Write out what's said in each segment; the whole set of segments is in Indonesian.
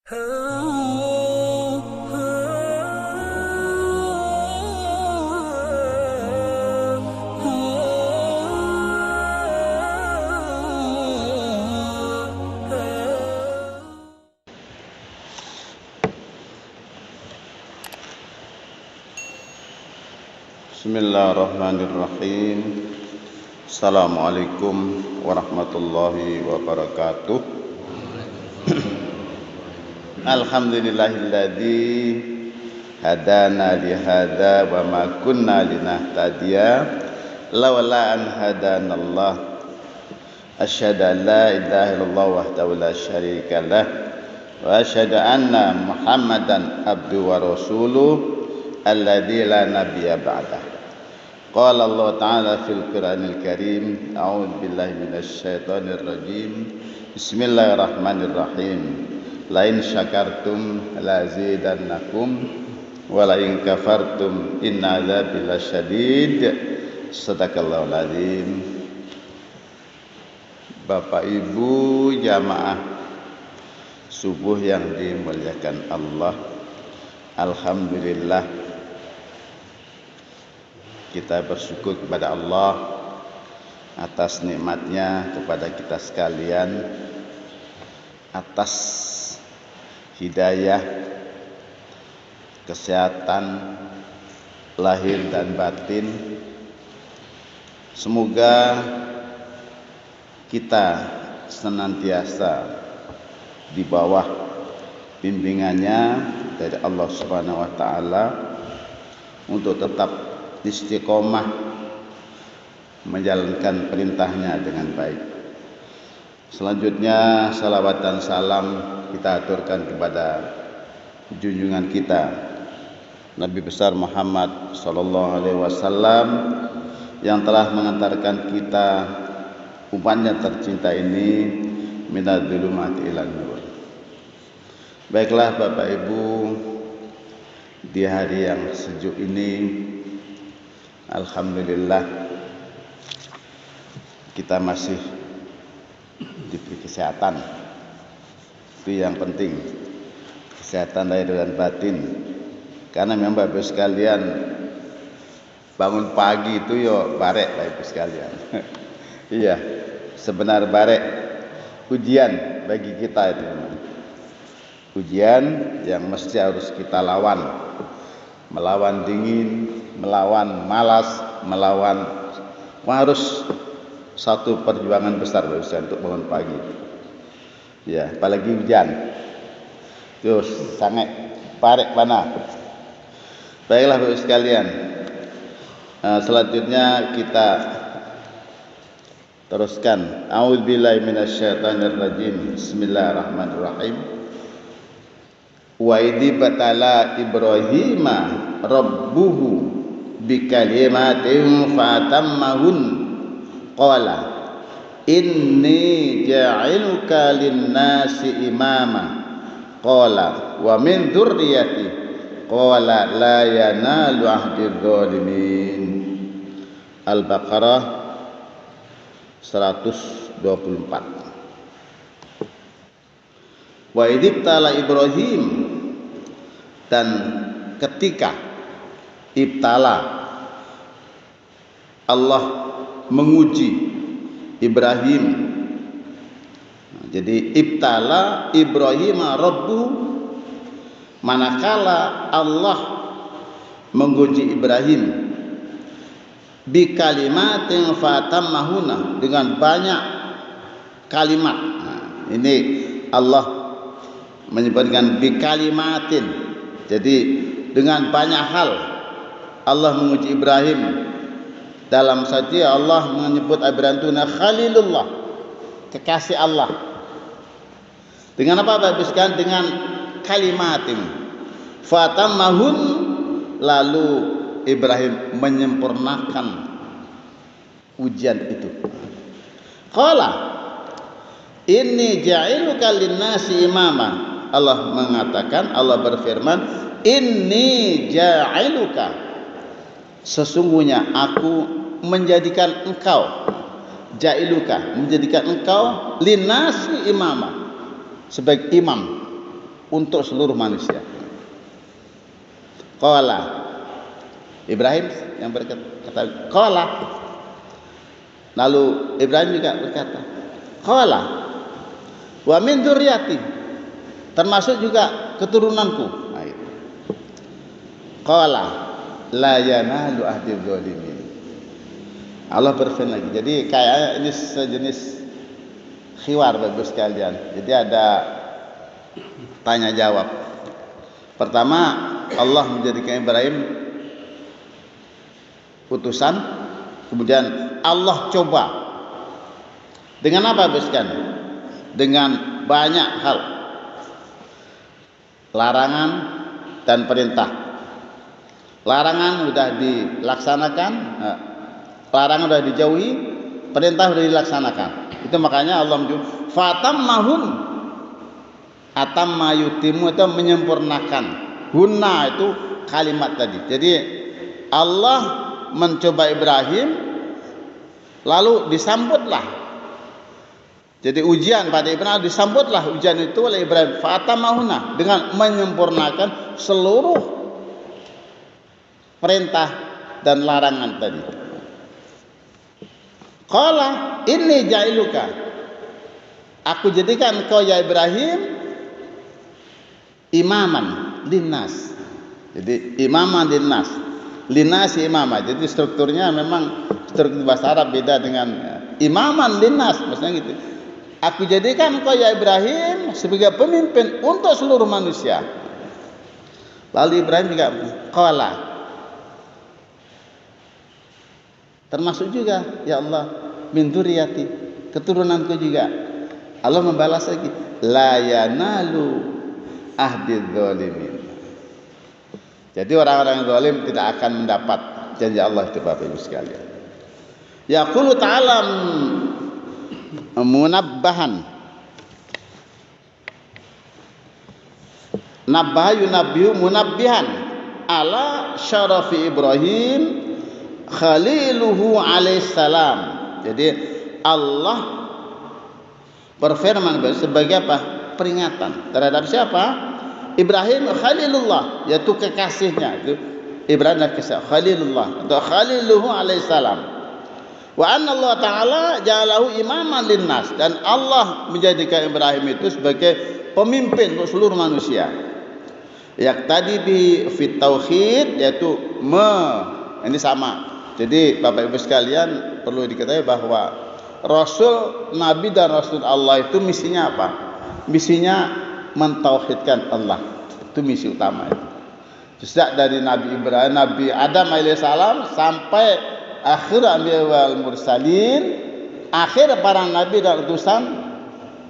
Bismillahirrahmanirrahim. Assalamualaikum warahmatullahi wabarakatuh. Alhamdulillahilladzi hadana li hadza wa ma kunna linahtadiya laula an hadanallah. Asyhadu an la ilaha illallah wahdahu la syarika lah wa asyhadu anna Muhammadan abduhu wa rasuluh alladzi la nabiyya ba'dah. Qala Allah Ta'ala fil Qur'anil Karim, a'udzu billahi minasy syaithanir rajim. Bismillahirrahmanirrahim. La in syakartum lazidannakum wa la in kafartum inna adzabi lasyadid. Shadaqallahul azim. Bapak Ibu jamaah subuh yang dimuliakan Allah, alhamdulillah kita bersyukur kepada Allah atas nikmatnya kepada kita sekalian, atas hidayah, kesehatan lahir dan batin. Semoga kita senantiasa di bawah bimbingannya dari Allah Subhanahu wa taala untuk tetap istiqomah menjalankan perintahnya dengan baik. Selanjutnya salawat dan salam kita aturkan kepada junjungan kita Nabi besar Muhammad sallallahu alaihi wasallam yang telah mengantarkan kita umatnya tercinta ini minadz dzulumati ilan nur. Baiklah Bapak Ibu, di hari yang sejuk ini alhamdulillah kita masih diberi kesehatan. Itu yang penting, kesehatan lahir dan batin. Karena memang Bapak Ibu sekalian, bangun pagi itu yo barek Bapak Ibu sekalian. Iya, sebenar barek ujian bagi kita itu. Ujian yang mesti harus kita lawan. Melawan dingin, melawan malas, melawan harus satu perjuangan besar untuk bangun pagi. Ya, apalagi hujan. Terus sangat parek panah. Baiklah Bapak sekalian. Selanjutnya kita teruskan. A'udzubillahi minasyaitonir rajim. Bismillahirrahmanirrahim. Wa idzi batala Ibrahima rabbuhu bikalimatin fatammahun qala inni ja'iluka lin-nasi imama qala wa min dzurriyyati qala la yanalu ahdiz zalimin. Al-Baqarah 124. Wa idzi batala Ibrahim, dan ketika ibtala Allah menguji Ibrahim. Jadi ibtala Ibrahim rabbu, manakala Allah menguji Ibrahim bi kalimatin fatammahuna, dengan banyak kalimat. Nah, ini Allah menyebutkan bi kalimatin. Jadi dengan banyak hal Allah menguji Ibrahim. Dalam saja Allah menyebut Ibrahim itu Khalilullah, kekasih Allah. Dengan apa Bapak Ibu? Dengan kalimatin fatammahun, lalu Ibrahim menyempurnakan ujian itu. Qala inni ja'iluka lin-nasi imama. Allah mengatakan, Allah berfirman, inni ja'iluka, sesungguhnya aku menjadikan engkau, ja'iluka, menjadikan engkau, linnasi imama, sebagai imam. untuk seluruh manusia. Qala, Ibrahim yang berkata qala. Lalu Ibrahim juga berkata qala wa min dzurriyyati, termasuk juga keturunanku. Nah, itu. Qala la yanalu ahdi dzalimin. Allah berfirman lagi. Jadi kayaknya ini sejenis khiwar Bapak sekalian. Jadi ada tanya jawab. Pertama, Allah menjadikan Ibrahim utusan, kemudian Allah coba dengan apa Bapak sekalian? Dengan banyak hal, larangan dan perintah. Larangan sudah dilaksanakan, larangan sudah dijauhi, perintah sudah dilaksanakan. Itu makanya Allah menyebut fatammahun, atamma yutimu, itu menyempurnakan. Hunna itu kalimat tadi. Jadi Allah mencoba Ibrahim, lalu disambutlah. Jadi ujian pada Ibrahim, disambutlah ujian itu oleh Ibrahim fatammahuna, dengan menyempurnakan seluruh perintah dan larangan tadi. Qala inni ja'iluka, aku jadikan kau ya Ibrahim imaman linnas. Jadi imaman linnas, linnas imamah. Jadi strukturnya memang struktur bahasa Arab beda dengan imaman linnas, maksudnya gitu. Aku jadikan kau ya Ibrahim sebagai pemimpin untuk seluruh manusia. Lalu Ibrahim juga qala, termasuk juga ya Allah min dzurriyyati, keturunanku juga. Allah membalas lagi la yanalu ahdi dzalimin. Jadi orang-orang yang zalim tidak akan mendapat janji Allah itu Bapak Ibu sekalian. Yaqulu ta'ala munabbahan, nabbaha yunabbihu munabbihan ala syarafi Ibrahim khaliluhu alaihissalam. Jadi Allah berfirman sebagai apa? Peringatan terhadap siapa? Ibrahim khalilullah, yaitu kekasihnya. Itu Ibrahim dan kekasih khalilullah atau khaliluhu alaihissalam. Wa anna Allah Ta'ala ja'alahu imaman linnas, dan Allah menjadikan Ibrahim itu sebagai pemimpin untuk seluruh manusia. Yang tadi di fit tauhid, yaitu ini sama. Jadi Bapak Ibu sekalian perlu diketahui bahwa Rasul, Nabi dan Rasul Allah itu misinya apa? Misinya mentauhidkan Allah. Itu misi utama itu. Sejak dari Nabi Ibrahim, Nabi Adam alaihissalam sampai akhir anbiya wal mursalin, akhir para nabi dan utusan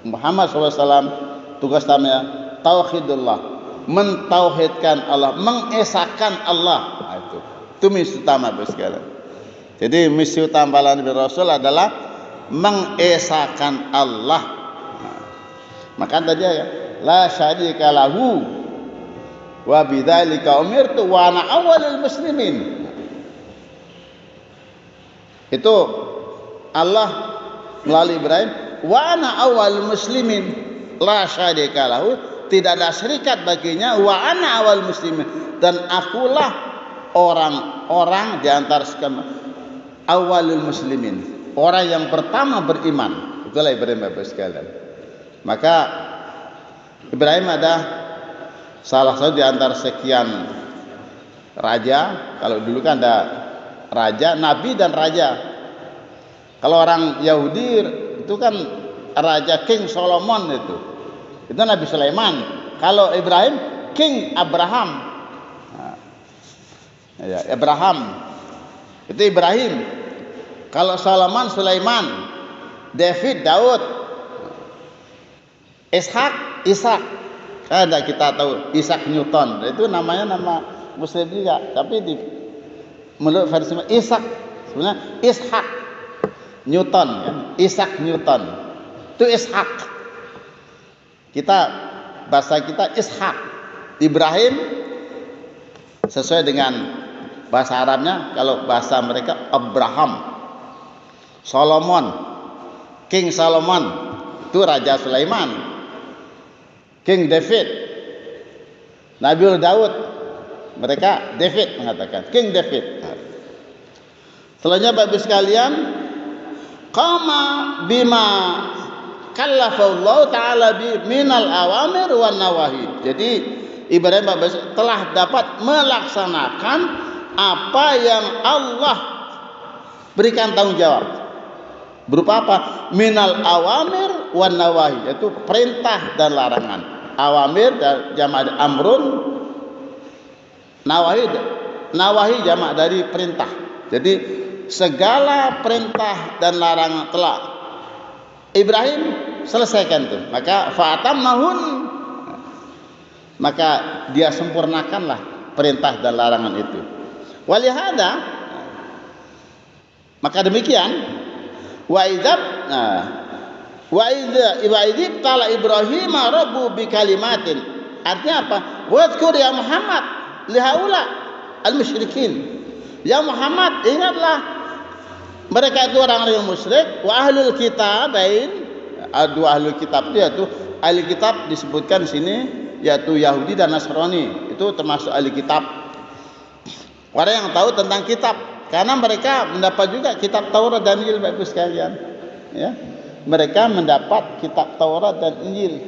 Muhammad SAW, tugas utamanya tauhidullah, mentauhidkan Allah, mengesahkan Allah. Nah, itu misi utama sekalian. Jadi misi utama Nabi Rasul adalah mengesahkan Allah. Nah, maka tadi ya la syarika lahu wa bidzalika umirtu wa ana awwalul muslimin. Itu Allah melalui Ibrahim wa ana awal muslimin la syarika lahu, tidak ada syarikat baginya, wa ana awal muslimin, dan akulah orang-orang di antara awalul muslimin, orang yang pertama beriman. Itulah Ibrahim Bapak sekalian. Maka Ibrahim ada salah satu di antara sekian raja. Kalau dulu kan ada raja, nabi dan raja. Kalau orang Yahudi itu kan raja King Solomon itu Nabi Sulaiman. Kalau Ibrahim King Abraham. Nah, ya, Abraham itu Ibrahim. Kalau Solomon Sulaiman, David Daud, Ishak Ishak. Ada kita tahu Isaac Newton, itu namanya nama Muslim juga, tapi menurut versi Ishak sebenarnya Ishak Newton, kan? Isaac Newton itu Ishak. Kita bahasa kita Ishak. Ibrahim sesuai dengan bahasa Arabnya, kalau bahasa mereka Abraham. Solomon, King Solomon itu Raja Sulaiman. King David Nabi Daud, mereka David mengatakan, King David. Selanjutnya Bapak Ibu sekalian, qama bima kallafallahu ta'ala bi minal awamir wan nawahi. Jadi Ibrahim telah dapat melaksanakan apa yang Allah berikan tanggung jawab. Berupa apa? Minal awamir wan nawahi, yaitu perintah dan larangan. Awamir jamak amrun, nawahi jamak dari perintah. Jadi segala perintah dan larangan telah Ibrahim selesaikan tuh. Maka fa'atammahun, maka dia sempurnakanlah perintah dan larangan itu. Walihada, maka demikian wa idzab tala Ibrahim rabbu bi kalimatin. Artinya apa? Wadhkur ya Muhammad lihaula al-musyrikin. Ya Muhammad, ingatlah mereka itu orang-orang yang musyrik. Wa ahlul kitabain, dua ahlul kitab itu yaitu ahli kitab disebutkan di sini yaitu Yahudi dan Nasrani. Itu termasuk ahli kitab. Orang yang tahu tentang kitab, karena mereka mendapat juga kitab Taurat dan Injil, Bapak Ibu sekalian. Ya. Mereka mendapat kitab Taurat dan Injil.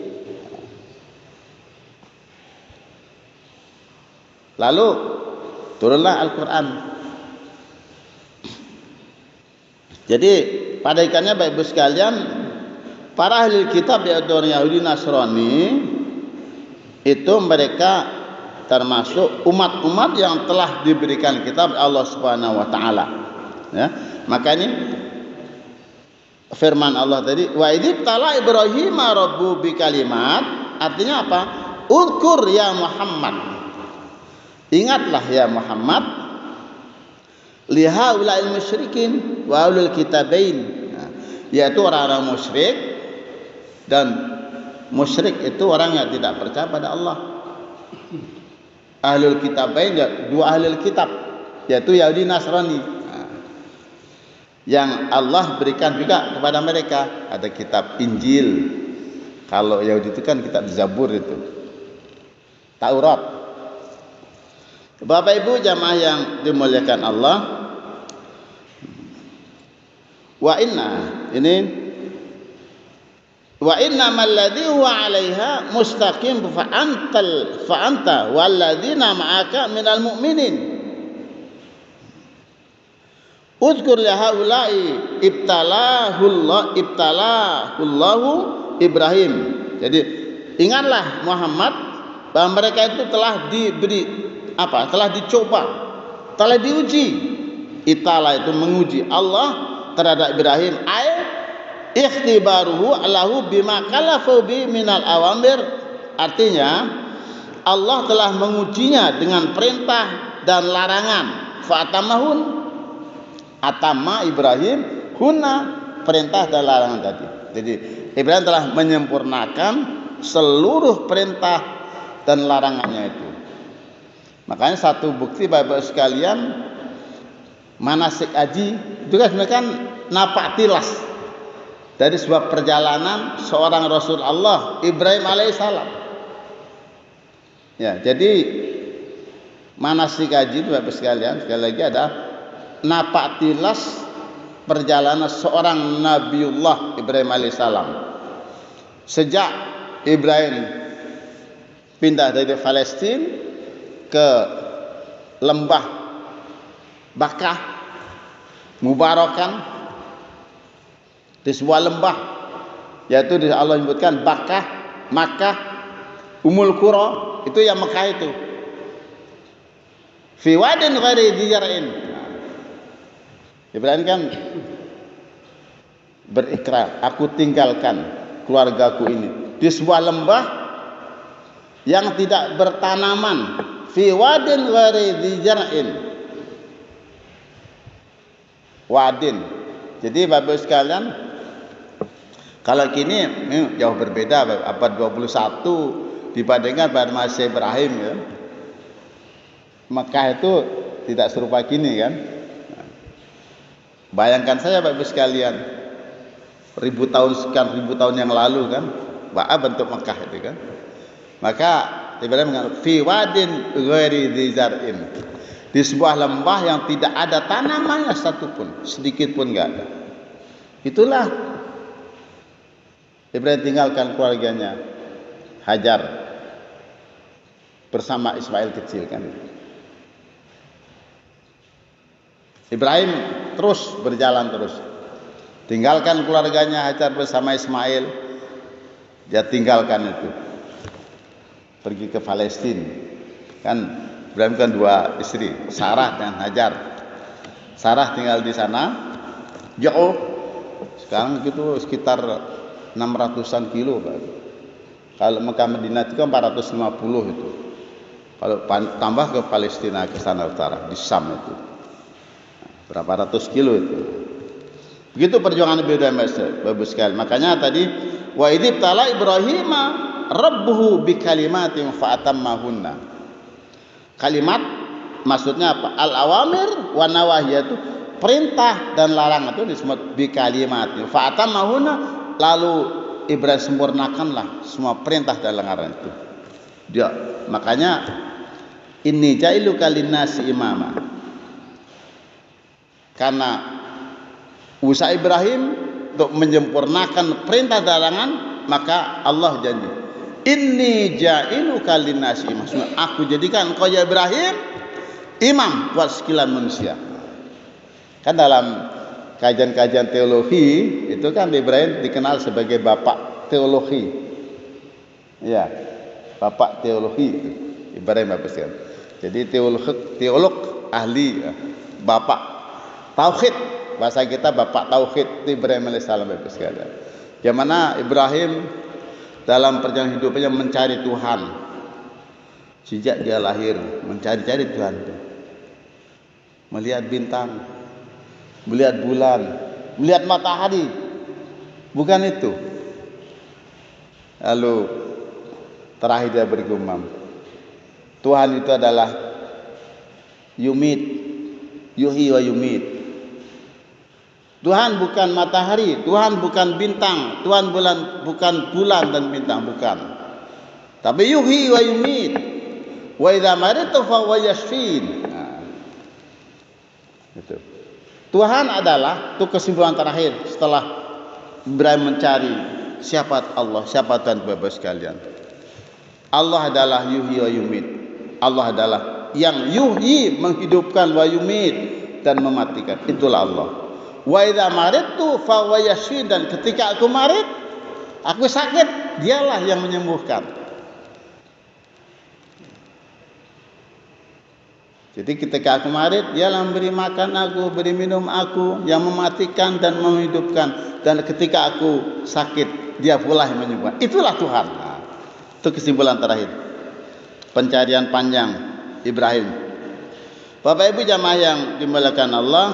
Lalu turunlah Al-Quran. Jadi pada ikannya Bapak Ibu sekalian, para ahli kitab yaitu orang Yahudi Nasrani itu mereka termasuk umat-umat yang telah diberikan kitab Allah Subhanahu wa taala. Ya. Maka ini firman Allah tadi, wa idzibtala Ibrahim rabbu bi kalimat, artinya apa? Uzkur ya Muhammad. Ingatlah ya Muhammad lihaula'il musyrikin wa ulul kitabain, yaitu orang-orang musyrik, dan musyrik itu orang yang tidak percaya pada Allah. Ahlul kitabain, dua ahlul kitab yaitu Yahudi Nasrani, yang Allah berikan juga kepada mereka ada kitab Injil. Kalau Yahudi itu kan kitab Zabur, itu Taurat. Bapak Ibu jamaah yang dimuliakan Allah, wa inna malladzi huwa 'alaiha mustaqim fa anta walladzina ma'aka minal mu'minin. Uzkur lihaula'i ibtalahullahu Ibrahim. Jadi ingatlah Muhammad bahwa mereka itu telah diberi apa? Telah dicoba, telah diuji. Itala itu menguji Allah terhadap Ibrahim. Ikhtibaruhu Allahu bima kalafu bi minal awamir. Artinya Allah telah mengujinya dengan perintah dan larangan. Fa'atamahun, atama Ibrahim huna, perintah dan larangan tadi. Jadi Ibrahim telah menyempurnakan seluruh perintah dan larangannya itu. Makanya satu bukti Bapak sekalian, manasik haji itu kan sebenarnya kan napak tilas dari sebuah perjalanan seorang Rasul Allah Ibrahim alaihissalam. Ya, jadi manasik haji itu Bapak sekalian sekali lagi ada napak tilas perjalanan seorang Nabiullah Ibrahim alaihissalam. Sejak Ibrahim pindah dari Palestina ke lembah Bakah Mubarakan, di sebuah lembah yaitu Allah menyebutkan Bakah, Makkah, Umul Qura, itu yang Mekah itu. Fi wadin ghairi dzar'in. Ibrahim kan berikrar, aku tinggalkan keluargaku ini di sebuah lembah yang tidak bertanaman. Fi wadin ghairi dzar'in. Wadin. Jadi Bapak sekalian, kalau kini jauh berbeda, abad 21 dibandingkan pada masa Ibrahim ya. Mekah itu tidak serupa kini kan. Bayangkan saja Bapak sekalian, ribu tahun yang lalu kan, bentuk Mekah itu kan. Maka Ibrahim mengatakan fi wadin ghairi dzar'in, di sebuah lembah yang tidak ada tanamannya satupun, sedikit pun enggak ada. Itulah Ibrahim tinggalkan keluarganya Hajar bersama Ismail kecil kan. Ibrahim terus berjalan terus, tinggalkan keluarganya Hajar bersama Ismail, dia tinggalkan itu, pergi ke Palestina kan. Ibrahim kan 2 istri, Sarah dan Hajar. Sarah tinggal di sana jauh, sekarang itu sekitar 600-an kilo Pak. Kalau Mekah Madinah itu kan 450 itu, kalau tambah ke Palestina ke sana utara di Sam itu berapa ratus kilo itu. Begitu perjuangan Ibrahim bagus sekali. Makanya tadi wa idzib tala Ibrahima rabbuhu bi kalimatin fa atammahunna. Kalimat maksudnya apa? Al awamir wa nawahiyatu, perintah dan larangan itu disebut bi kalimatin fa atammahunna, lalu Ibrahim sempurnakanlah semua perintah dan larangan itu. Dia makanya inni jailuka linnasi imama, karena usaha Ibrahim untuk menyempurnakan perintah dan larangan, maka Allah janji inni jailuka linnasi imama, maksudnya aku jadikan engkau ya Ibrahim imam buat sekalian manusia. Kan dalam kajian-kajian teologi itu kan Ibrahim dikenal sebagai bapak teologi. Ya, bapak teologi itu Ibrahim apa sih? Jadi teolog ahli, bapak tauhid, bahasa kita bapak tauhid itu Ibrahim alaihissalam Bapak sekalian. Yang mana Ibrahim dalam perjalanan hidupnya mencari Tuhan. Sejak dia lahir mencari-cari Tuhan, melihat bintang, melihat bulan, melihat matahari, bukan itu. Lalu terakhir dia bergumam, Tuhan itu adalah yumit, yuhyi wa yumit. Tuhan bukan matahari, Tuhan bukan bintang, Tuhan bukan bulan dan bintang, bukan. Tapi yuhyi wa yumit. Wa idza maritu fa huwa yashfin. Itu. Tuhan adalah, itu kesimpulan terakhir setelah Ibrahim mencari siapa Allah, siapa Tuhan Bapak sekalian. Allah adalah yuhyi wa yumit. Allah adalah yang yuhyi, menghidupkan, wa yumit, dan mematikan. Itulah Allah. Wa idza maridtu fa huwa yashfin, dan ketika aku marid, aku sakit, dialah yang menyembuhkan. Jadi ketika aku marid, dialah memberi makan aku, beri minum aku, yang mematikan dan menghidupkan. Dan ketika aku sakit, dia pula yang menyembuhkan. Itulah Tuhan. Nah, itu kesimpulan terakhir pencarian panjang Ibrahim. Bapak Ibu jamaah yang dimuliakan Allah,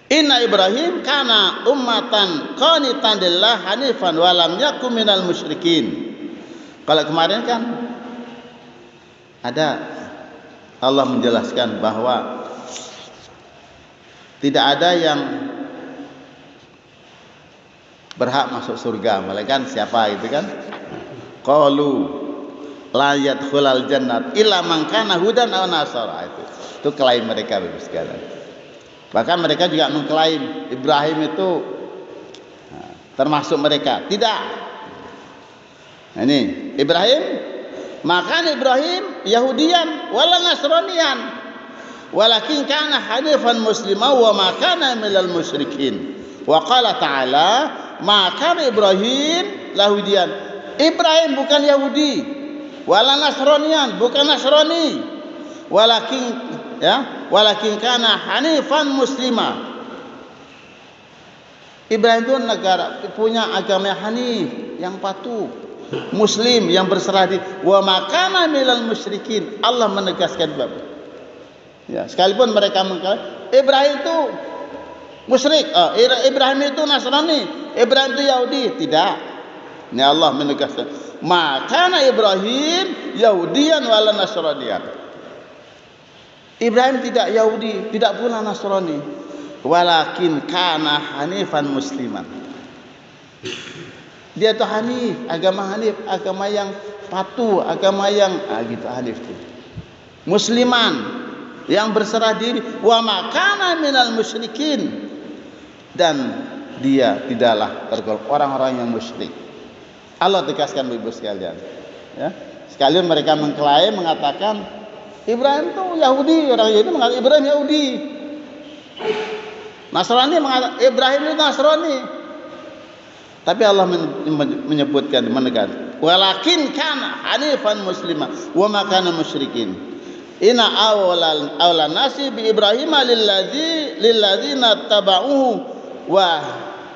inna Ibrahim kana ummatan qanitan lillah hanifan wa lam yakun minal musyrikin. Kalau kemarin kan ada Allah menjelaskan bahwa tidak ada yang berhak masuk surga, melainkan siapa itu kan? Qalu la yadkhulul jannat illa man kana hudan aw nasara. Itu klaim mereka Bapak sekalian. Bahkan mereka juga mengklaim Ibrahim itu termasuk mereka. Tidak. Nah, ini Ibrahim, maka Ibrahim Yahudian wala Nasranian, walakin kana hanifan musliman wa ma kana minal musyrikin. Wa qala ta'ala ma kana Ibrahim Yahudian. Ibrahim bukan Yahudi, wala Nasranian, bukan Nasrani, walakin kana hanifan muslima. Ibrahim itu negara punya agama hanif, yang patuh, muslim, yang berserah diri. Wa makana minal musyrikin. Allah menegaskan Bapak. Ya, sekalipun mereka mengatakan Ibrahim itu musyrik, Ibrahim itu Nasrani, Ibrahim itu Yahudi, tidak. Ini Allah menegaskan, makana Ibrahim Yahudian wala Nasranian. Ibrahim tidak Yahudi, tidak pula Nasrani, walakin kana hanifan musliman. Dia itu hanif, agama yang patuh, agama yang gitu Hanif tuh. Musliman yang berserah diri, wa makana minal musyrikin, dan dia tidaklah tergolong orang-orang yang musyrik. Allah tegaskan Ibu sekalian, ya. Sekalian mereka mengklaim mengatakan Ibrahim itu Yahudi, orang Yahudi mengatakan Ibrahim Yahudi. Nasrani mengatakan Ibrahim itu Nasrani. Tapi Allah menyebutkan, menegaskan, walakin kana hanifan musliman wa ma kana musyrikin. Inna awla nasi bi Ibrahim lilladzina tabauhu wa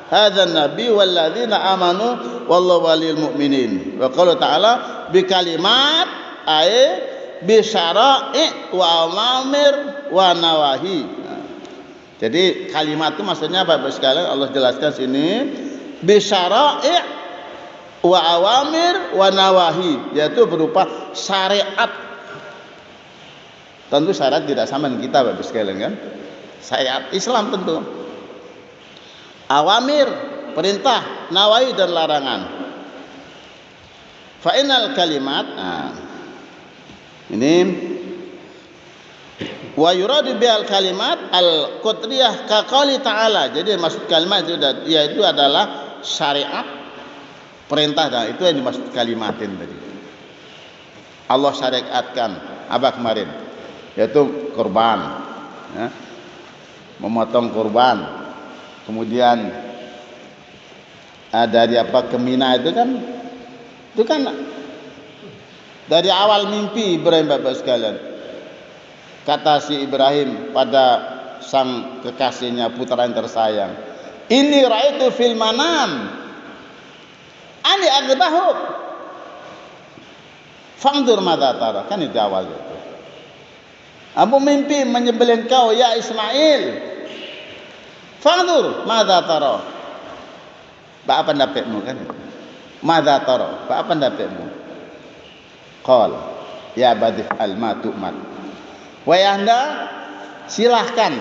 hadzal nabi walladzina amanu wallahu waliyul mu'minin. Wa qala ta'ala bi kalimat ay bi syara'i wa awamir wa nawahi. Jadi kalimat itu maksudnya Bapak sekalian Allah jelaskan sini bi syara'i wa awamir wa nawahi, yaitu berupa syariat. Tentu syariat tidak sama dengan kita Bapak sekalian kan. Syariat Islam tentu. Awamir, perintah, nawahi dan larangan. Fa'inal kalimat, ini wa yuradu bil kalimat al qutriyah ka qouli ta'ala. Jadi maksud kalimat itu yaitu adalah syariat, perintah, dan itu yang dimaksud kalimatin tadi. Allah syariatkan apa kemarin? Yaitu kurban, ya. Memotong kurban. Kemudian dari apa ke Mina itu kan dari awal mimpi Ibrahim Bapak sekalian. Kata si Ibrahim pada sang kekasihnya, putra yang tersayang, ini ra'aitu fil manam ani agbahu fangdur madza tara. Kan itu awal itu. Aku mimpi menyembelih engkau ya Ismail. Fangdur madza tara. Apa pendapatmu kan? Madza tara. Apa pendapatmu? Qal ya abadi al ma tu'mar. Wahai anda silahkan,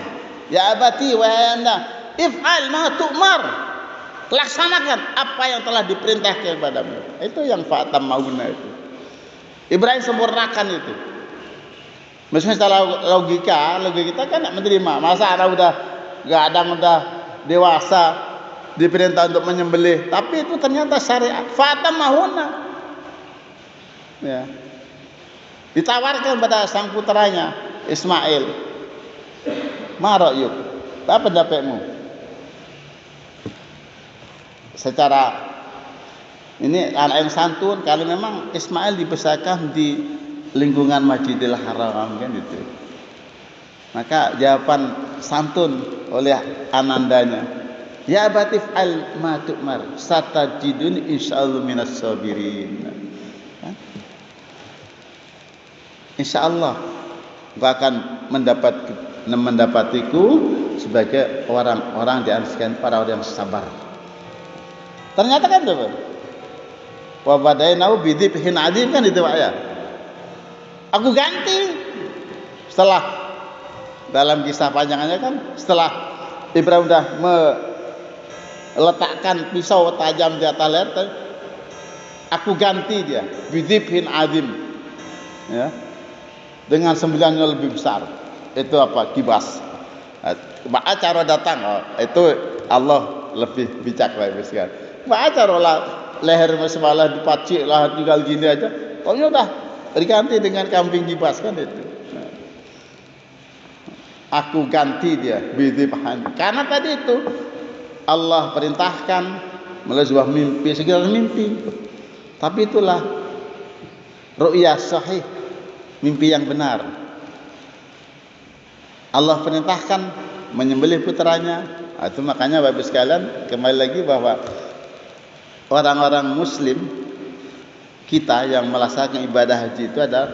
ya abati, wahai anda if'al ma tu'mar, laksanakan apa yang telah diperintahkan kepadamu. Itu yang fatam mauna itu. Ibrahim sempurnakan itu. Maksudnya secara logika kita kan tidak menerima. Masa anak udah dewasa diperintah untuk menyembelih, tapi itu ternyata syariat. Fatam mauna. Ya. Ditawarkan pada sang putranya Ismail. Ma ra'yuk? Apa pendapatmu? Secara ini anak yang santun, kalau memang Ismail dibesarkan di lingkungan Masjidil Haram kan itu. Maka jawaban santun oleh anandanya, ya batif al ma tu'mar satajidun insyaallah minas sabirin. Insyaallah engkau akan mendapatiku sebagai orang-orang di antara para orang yang sabar. Ternyata kan itu. Wa badainahu bidhibhin adim kan itu Pak ya. Aku ganti setelah dalam kisah panjangannya kan, setelah Ibrahim sudah meletakkan pisau tajam di atas leher, aku ganti dia bidhibhin adim, ya, dengan sembelihan yang lebih besar. Itu apa? Kibas. Maka cara datang, itu Allah lebih bijak lagi sekali. Maka cara leher semalah dipacik lah tinggal gini aja, pokoknya udah diganti dengan kambing kibas kan itu. Aku ganti dia bidhibhan. Karena tadi itu Allah perintahkan melalui sebuah mimpi, segala mimpi. Tapi itulah ru'yah sahih, mimpi yang benar. Allah perintahkan menyembelih putranya. Itu makanya Bapak sekalian, kembali lagi bahwa orang-orang muslim kita yang melaksanakan ibadah haji itu adalah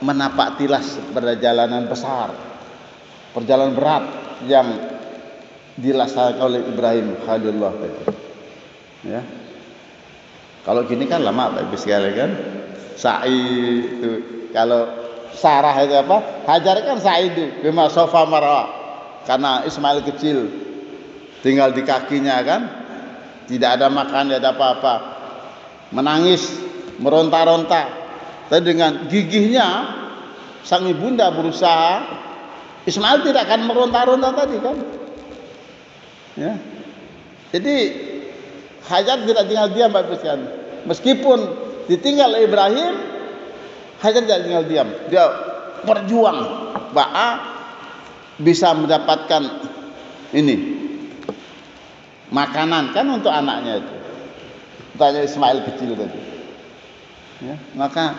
menapak tilas perjalanan besar, perjalanan berat yang dilaksanakan oleh Ibrahim Khalilullah tadi. Ya. Kalau gini kan lama Bapak sekalian kan. Sa'i itu kalau Sarah itu apa? Hajar kan sa'i itu bima sofa marwa. Karena Ismail kecil tinggal di kakinya kan. Tidak ada makan, tidak ada apa-apa. Menangis meronta-ronta. Tapi dengan gigihnya sang ibunda berusaha, Ismail tidak akan meronta-ronta tadi kan. Ya. Jadi Hajar tidak tinggal diam Bapak sekalian. Meskipun ditinggal oleh Ibrahim, Hajar tidak tinggal diam. Dia berjuang bisa mendapatkan ini makanan kan untuk anaknya itu. Tanya Ismail kecil tadi. Ya, maka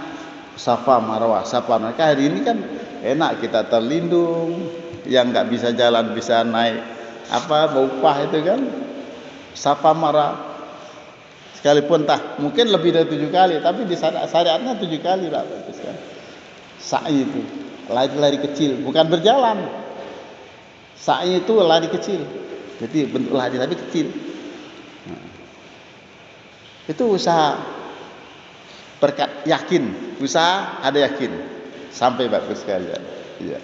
Safa Marwah, mereka hari ini kan enak, kita terlindung, yang nggak bisa jalan bisa naik beupah itu kan, Safa Marwah. Sekalipun mungkin lebih dari 7 kali, tapi di syariatnya 7 kali Pak. Sa'i itu lari kecil, bukan berjalan. Sa'i itu lari kecil, jadi bentuk lari tapi kecil. Nah, itu usaha berkat yakin, usaha ada yakin sampai Bapak sekalian. Ya.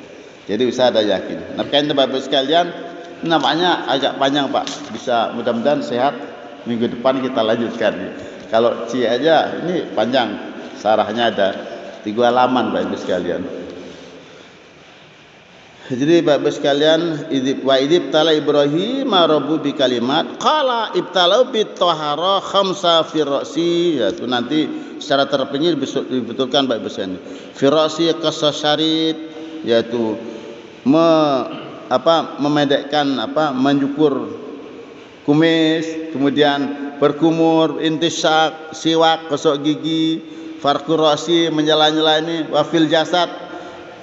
Jadi usaha ada yakin. Nah, kan Bapak sekalian, namanya agak panjang Pak. Bisa mudah-mudahan sehat. Minggu depan kita lanjutkan. Kalau C aja ini panjang, sarahnya ada 3 halaman Bapak sekalian. Jadi Bapak sekalian, wa idibtala Ibrahim rabbu bi kalimat qala ibtalau bit tahara khamsa fi ra'si. Ya, itu nanti secara terperinci dibetulkan Bapak sekalian. Fi ra'si qasasyarid, yaitu memendekkan menyukur kumis, kemudian berkumur, intisyak, siwak, gosok gigi, farqur ra'si, menyela-nyela ini, wafil jasad,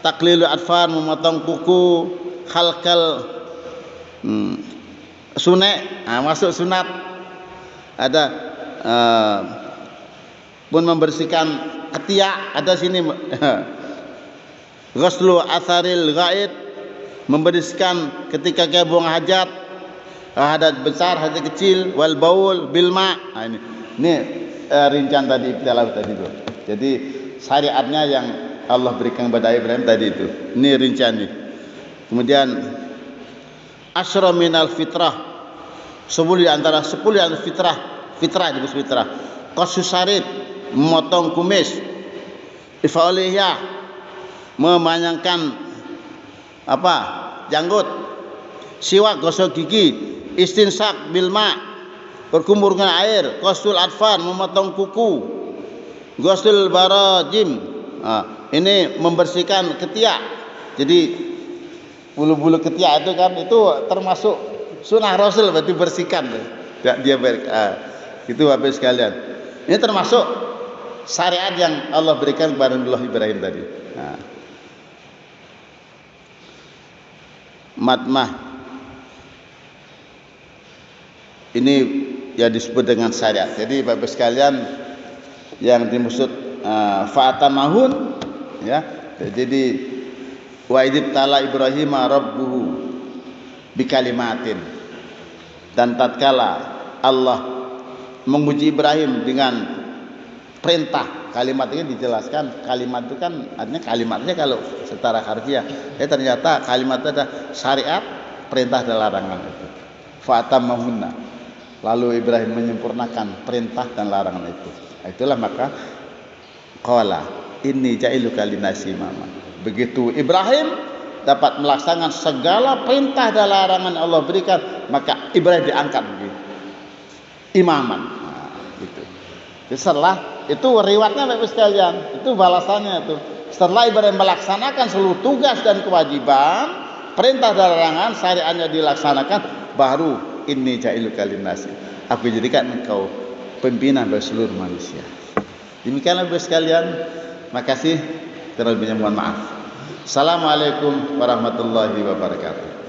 taklilu adfar, memotong kuku, khalkal sunek, masuk sunat. Ada pun membersihkan ketiak, ada sini ghuslu atharil ghaid, membersihkan ketika dia buang hajat, hadat besar, hadat kecil, wal baul bil ma. Nah, ini rincian tadi dalam tadi itu. Jadi syariatnya yang Allah berikan kepada Ibrahim tadi itu. Ini rincian nih. Kemudian asyra minal fitrah. 10 di antara fitrah disebut fitrah. Qasus syarib, memotong kumis. Ifa'aliyah, memanjangkan janggut. Siwak, gosok gigi. Istinsak bilma, berkumur dengan air. Qasul adfan, memotong kuku. Ghuslul barajim, ini membersihkan ketiak. Jadi bulu-bulu ketiak itu kan itu termasuk sunnah Rasul, berarti bersihkan. Dia itu Bapak sekalian. Ini termasuk syariat yang Allah berikan kepada Nabi Ibrahim tadi. Matmah ini ya disebut dengan syariat. Jadi Bapak sekalian, yang dimaksud fa'atamahun, ya. Jadi wa idibtala Ibrahim rabbuhu bikalimatin, dan tatkala Allah menguji Ibrahim dengan perintah. Kalimat ini dijelaskan, kalimat itu kan artinya kalimatnya kalau secara harfiah, ternyata kalimat itu ada syariat, perintah dan larangan itu. Fa'atamahunna, lalu Ibrahim menyempurnakan perintah dan larangan itu. Itulah maka qala inni ja'iluka linasi imama. Begitu Ibrahim dapat melaksanakan segala perintah dan larangan Allah berikan, maka Ibrahim diangkat begitu imaman. Gitu. Setelah itu riwayatnya Bapak sekalian, itu balasannya itu. Setelah Ibrahim melaksanakan seluruh tugas dan kewajiban, perintah dan larangan syariatnya dilaksanakan, baru inni ja'iluka linnasi, aku jadikan engkau pimpinan bagi seluruh manusia. Demikianlah Bapak sekalian. Makasih, terlebihnya mohon maaf. Assalamualaikum warahmatullahi wabarakatuh.